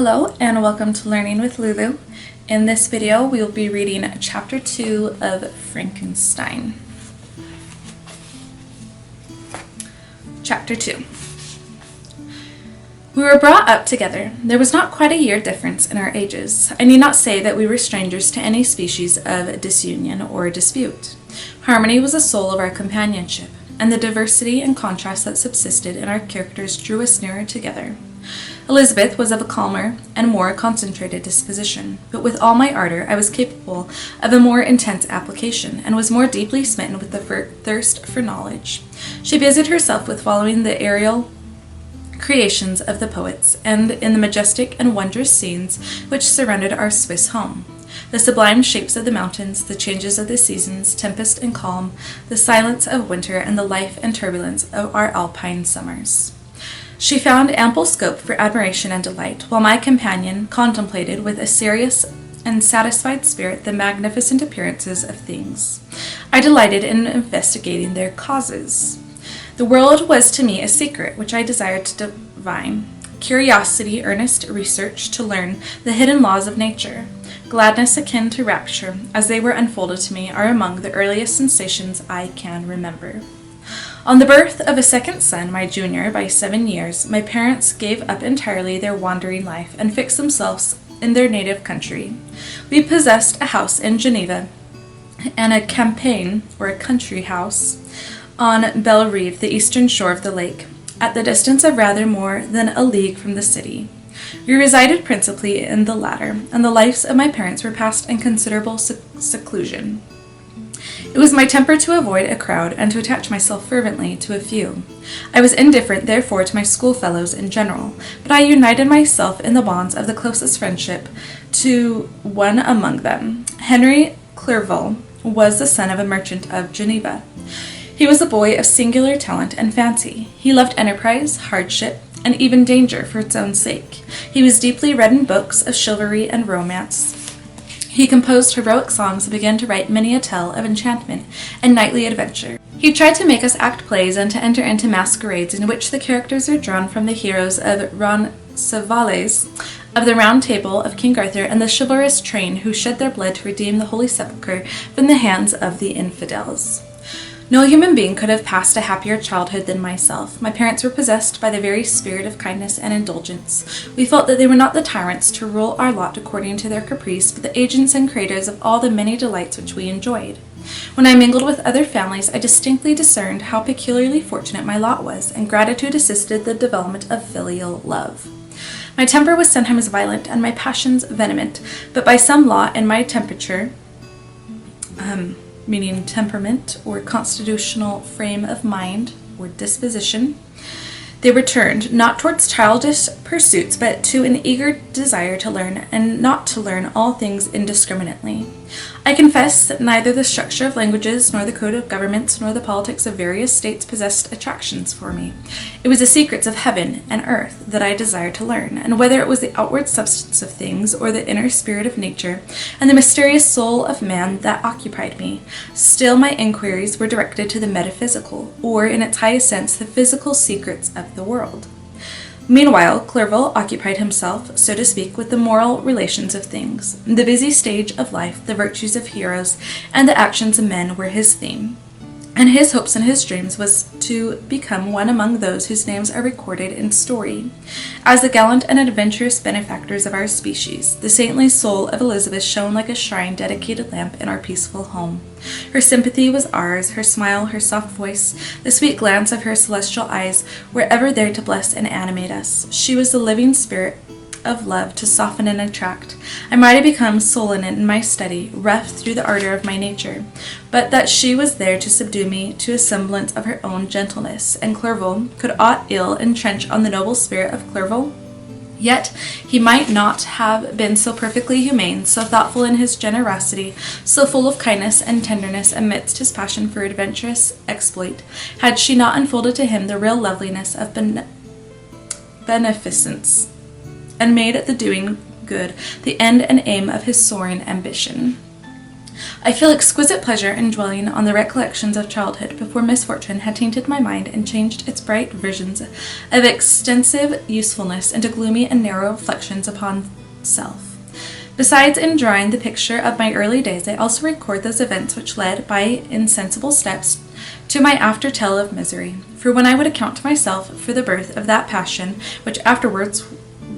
Hello and welcome to Learning with Lulu. In this video we will be reading Chapter 2 of Frankenstein. Chapter 2. We were brought up together. There was not quite a year difference in our ages. I need not say that we were strangers to any species of disunion or dispute. Harmony was the soul of our companionship, and the diversity and contrast that subsisted in our characters drew us nearer together. Elizabeth was of a calmer and more concentrated disposition, but with all my ardor I was capable of a more intense application, and was more deeply smitten with the thirst for knowledge. She busied herself with following the aerial creations of the poets, and in the majestic and wondrous scenes which surrounded our Swiss home. The sublime shapes of the mountains, the changes of the seasons, tempest and calm, the silence of winter, and the life and turbulence of our alpine summers. She found ample scope for admiration and delight, while my companion contemplated with a serious and satisfied spirit the magnificent appearances of things. I delighted in investigating their causes. The world was to me a secret which I desired to divine. Curiosity, earnest research to learn the hidden laws of nature, gladness akin to rapture, as they were unfolded to me, are among the earliest sensations I can remember. On the birth of a second son, my junior by 7 years, my parents gave up entirely their wandering life and fixed themselves in their native country. We possessed a house in Geneva and a campagne, or a country house, on Belle Rive, the eastern shore of the lake, at the distance of rather more than a league from the city. We resided principally in the latter, and the lives of my parents were passed in considerable seclusion. It was my temper to avoid a crowd and to attach myself fervently to a few. I was indifferent, therefore, to my schoolfellows in general, but I united myself in the bonds of the closest friendship to one among them. Henry Clerval was the son of a merchant of Geneva. He was a boy of singular talent and fancy. He loved enterprise, hardship, and even danger for its own sake. He was deeply read in books of chivalry and romance. He composed heroic songs and began to write many a tale of enchantment and knightly adventure. He tried to make us act plays and to enter into masquerades in which the characters are drawn from the heroes of Roncesvalles, of the Round Table, of King Arthur, and the chivalrous train who shed their blood to redeem the Holy Sepulchre from the hands of the infidels. No human being could have passed a happier childhood than myself. My parents were possessed by the very spirit of kindness and indulgence. We felt that they were not the tyrants to rule our lot according to their caprice, but the agents and creators of all the many delights which we enjoyed. When I mingled with other families, I distinctly discerned how peculiarly fortunate my lot was, and gratitude assisted the development of filial love. My temper was sometimes violent, and my passions vehement, but by some law in my temperature, meaning temperament or constitutional frame of mind or disposition, they were turned not towards childish pursuits, but to an eager desire to learn, and not to learn all things indiscriminately. I confess that neither the structure of languages, nor the code of governments, nor the politics of various states possessed attractions for me. It was the secrets of heaven and earth that I desired to learn, and whether it was the outward substance of things, or the inner spirit of nature, and the mysterious soul of man that occupied me, still my inquiries were directed to the metaphysical, or, in its highest sense, the physical secrets of the world. Meanwhile, Clerval occupied himself, so to speak, with the moral relations of things. The busy stage of life, the virtues of heroes, and the actions of men were his theme, and his hopes and his dreams was to become one among those whose names are recorded in story as the gallant and adventurous benefactors of our species. The saintly soul of Elizabeth shone like a shrine-dedicated lamp in our peaceful home. Her sympathy was ours, her smile, her soft voice, the sweet glance of her celestial eyes were ever there to bless and animate us. She was the living spirit of love to soften and attract. I might have become sullen in my study, rough through the ardor of my nature, but that she was there to subdue me to a semblance of her own gentleness, and Clerval could aught ill entrench on the noble spirit of Clerval? Yet he might not have been so perfectly humane, so thoughtful in his generosity, so full of kindness and tenderness amidst his passion for adventurous exploit, had she not unfolded to him the real loveliness of beneficence, and made the doing good the end and aim of his soaring ambition. I feel exquisite pleasure in dwelling on the recollections of childhood before misfortune had tainted my mind and changed its bright visions of extensive usefulness into gloomy and narrow reflections upon self. Besides in drawing the picture of my early days, I also record those events which led, by insensible steps, to my after tale of misery. For when I would account to myself for the birth of that passion which afterwards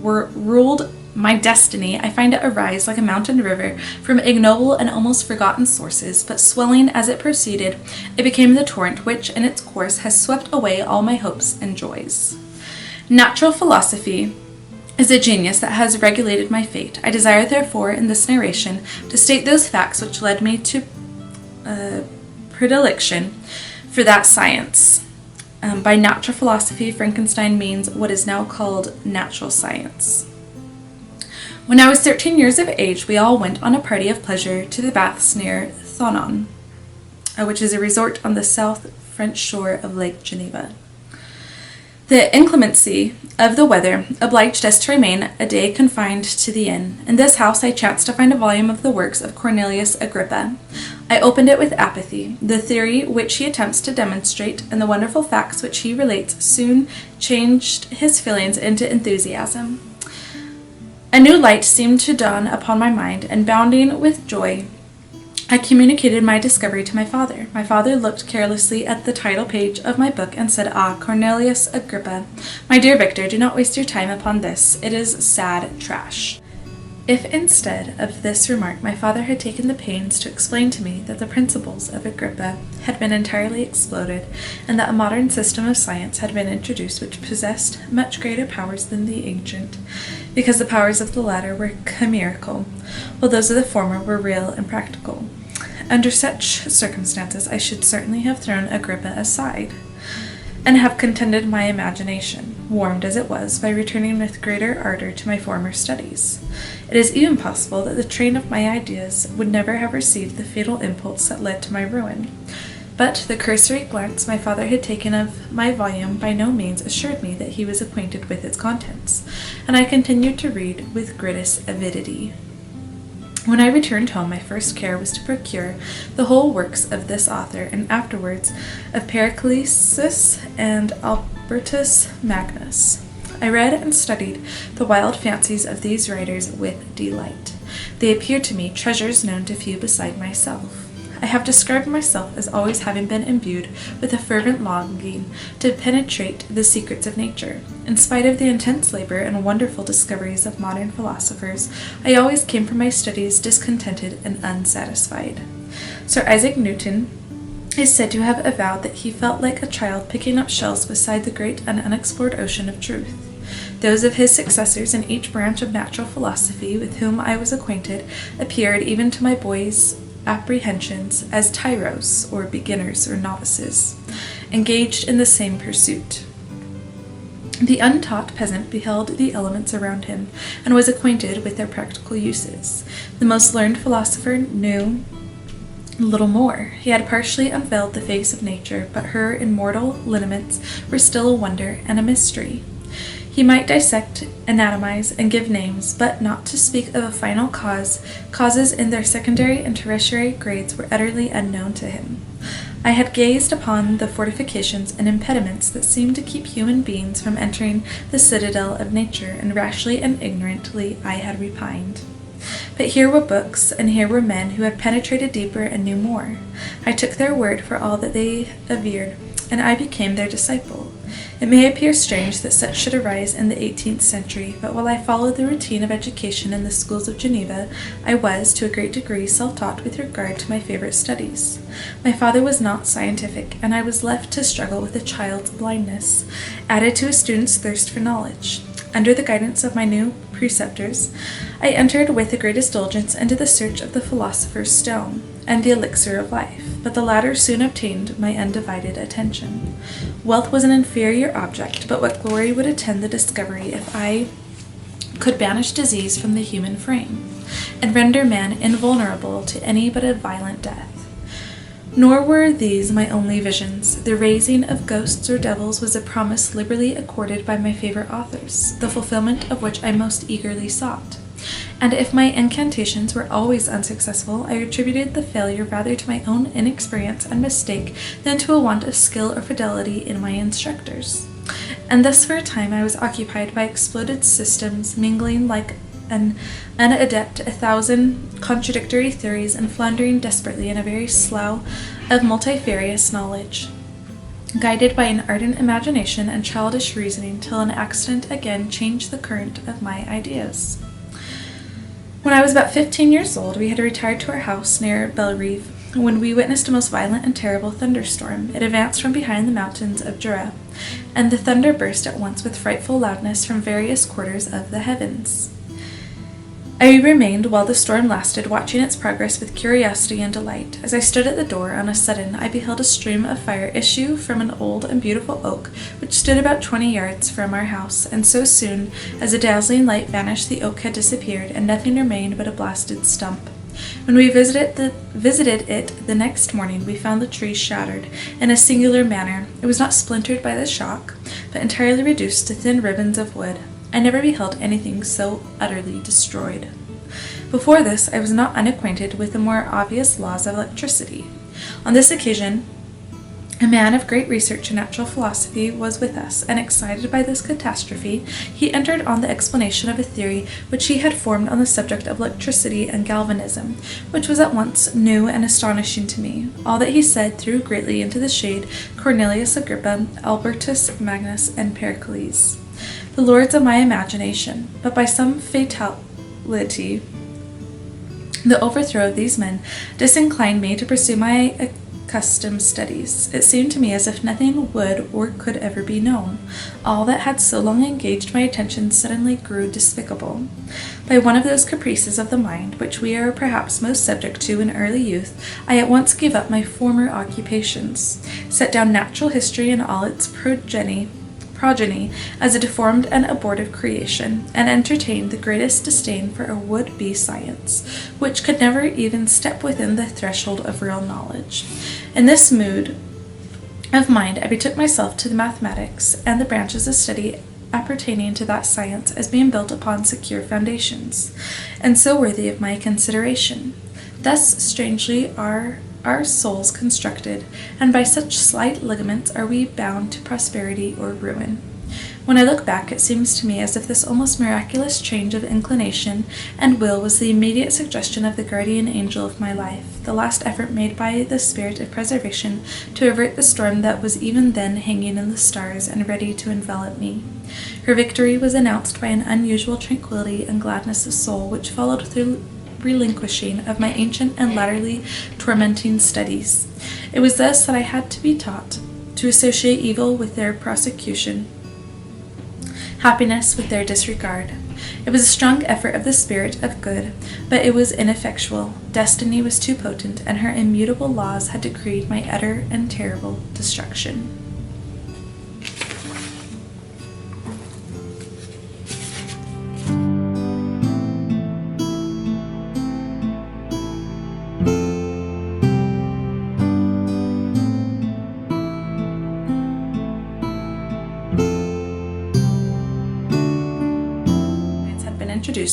ruled my destiny, I find it arise like a mountain river from ignoble and almost forgotten sources, but swelling as it proceeded, it became the torrent which, in its course, has swept away all my hopes and joys. Natural philosophy is a genius that has regulated my fate. I desire, therefore, in this narration, to state those facts which led me to predilection for that science. By natural philosophy, Frankenstein means what is now called natural science. When I was 13 years of age, we all went on a party of pleasure to the baths near Thonon, which is a resort on the south French shore of Lake Geneva. The inclemency of the weather obliged us to remain a day confined to the inn. In this house I chanced to find a volume of the works of Cornelius Agrippa. I opened it with apathy. The theory which he attempts to demonstrate and the wonderful facts which he relates soon changed his feelings into enthusiasm. A new light seemed to dawn upon my mind, and bounding with joy, I communicated my discovery to my father. My father looked carelessly at the title page of my book and said, "Ah, Cornelius Agrippa. My dear Victor, do not waste your time upon this. It is sad trash." If instead of this remark my father had taken the pains to explain to me that the principles of Agrippa had been entirely exploded, and that a modern system of science had been introduced which possessed much greater powers than the ancient, because the powers of the latter were chimerical, while those of the former were real and practical. Under such circumstances I should certainly have thrown Agrippa aside, and have contented my imagination, warmed as it was, by returning with greater ardor to my former studies. It is even possible that the train of my ideas would never have received the fatal impulse that led to my ruin. But the cursory glance my father had taken of my volume by no means assured me that he was acquainted with its contents, and I continued to read with greatest avidity. When I returned home, my first care was to procure the whole works of this author, and afterwards of Paracelsus and Albertus Magnus. I read and studied the wild fancies of these writers with delight. They appeared to me treasures known to few beside myself. I have described myself as always having been imbued with a fervent longing to penetrate the secrets of nature. In spite of the intense labor and wonderful discoveries of modern philosophers, I always came from my studies discontented and unsatisfied. Sir Isaac Newton is said to have avowed that he felt like a child picking up shells beside the great and unexplored ocean of truth. Those of his successors in each branch of natural philosophy with whom I was acquainted appeared, even to my boy's apprehensions, as tyros, or beginners or novices, engaged in the same pursuit. The untaught peasant beheld the elements around him, and was acquainted with their practical uses. The most learned philosopher knew little more. He had partially unveiled the face of nature, but her immortal lineaments were still a wonder and a mystery. He might dissect, anatomize, and give names, but not to speak of a final cause. Causes in their secondary and tertiary grades were utterly unknown to him. I had gazed upon the fortifications and impediments that seemed to keep human beings from entering the citadel of nature, and rashly and ignorantly I had repined. But here were books, and here were men who had penetrated deeper and knew more. I took their word for all that they averred, and I became their disciple. It may appear strange that such should arise in the 18th century, but while I followed the routine of education in the schools of Geneva, I was, to a great degree, self-taught with regard to my favorite studies. My father was not scientific, and I was left to struggle with a child's blindness, added to a student's thirst for knowledge. Under the guidance of my new preceptors, I entered with the greatest diligence into the search of the philosopher's stone and the elixir of life, but the latter soon obtained my undivided attention. Wealth was an inferior object, but what glory would attend the discovery if I could banish disease from the human frame, and render man invulnerable to any but a violent death. Nor were these my only visions. The raising of ghosts or devils was a promise liberally accorded by my favorite authors, the fulfillment of which I most eagerly sought. And if my incantations were always unsuccessful, I attributed the failure rather to my own inexperience and mistake than to a want of skill or fidelity in my instructors. And thus for a time I was occupied by exploded systems, mingling like an adept 1,000 contradictory theories and floundering desperately in a very slough of multifarious knowledge, guided by an ardent imagination and childish reasoning till an accident again changed the current of my ideas. When I was about 15 years old, we had retired to our house near Bellerive, when we witnessed a most violent and terrible thunderstorm. It advanced from behind the mountains of Jura, and the thunder burst at once with frightful loudness from various quarters of the heavens. I remained while the storm lasted, watching its progress with curiosity and delight. As I stood at the door, on a sudden, I beheld a stream of fire issue from an old and beautiful oak, which stood about 20 yards from our house, and so soon as the dazzling light vanished, the oak had disappeared, and nothing remained but a blasted stump. When we visited it the next morning, we found the tree shattered in a singular manner. It was not splintered by the shock, but entirely reduced to thin ribbons of wood. I never beheld anything so utterly destroyed. Before this, I was not unacquainted with the more obvious laws of electricity. On this occasion, a man of great research in natural philosophy was with us, and excited by this catastrophe, he entered on the explanation of a theory which he had formed on the subject of electricity and galvanism, which was at once new and astonishing to me. All that he said threw greatly into the shade Cornelius Agrippa, Albertus Magnus, and Pericles, the lords of my imagination, but by some fatality the overthrow of these men disinclined me to pursue my accustomed studies. It seemed to me as if nothing would or could ever be known. All that had so long engaged my attention suddenly grew despicable. By one of those caprices of the mind which we are perhaps most subject to in early youth, I at once gave up my former occupations, set down natural history in all its progeny as a deformed and abortive creation, and entertained the greatest disdain for a would-be science, which could never even step within the threshold of real knowledge. In this mood of mind, I betook myself to the mathematics and the branches of study appertaining to that science as being built upon secure foundations, and so worthy of my consideration. Thus, strangely, are our souls constructed, and by such slight ligaments are we bound to prosperity or ruin. When I look back, it seems to me as if this almost miraculous change of inclination and will was the immediate suggestion of the guardian angel of my life, the last effort made by the spirit of preservation to avert the storm that was even then hanging in the stars and ready to envelop me. Her victory was announced by an unusual tranquility and gladness of soul which followed through relinquishing of my ancient and latterly tormenting studies. It was thus that I had to be taught to associate evil with their prosecution, happiness with their disregard. It was a strong effort of the spirit of good, but it was ineffectual. Destiny was too potent, and her immutable laws had decreed my utter and terrible destruction.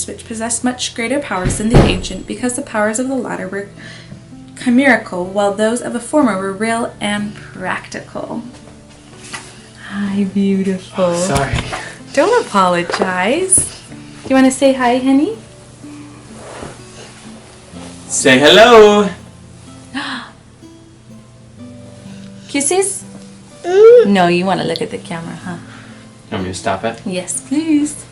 Which possessed much greater powers than the ancient, because the powers of the latter were chimerical, while those of the former were real and practical. Hi, beautiful. Oh, sorry. Don't apologize. You want to say hi, honey? Say hello. Kisses? No, you want to look at the camera, huh? Want me to stop it? Yes, please.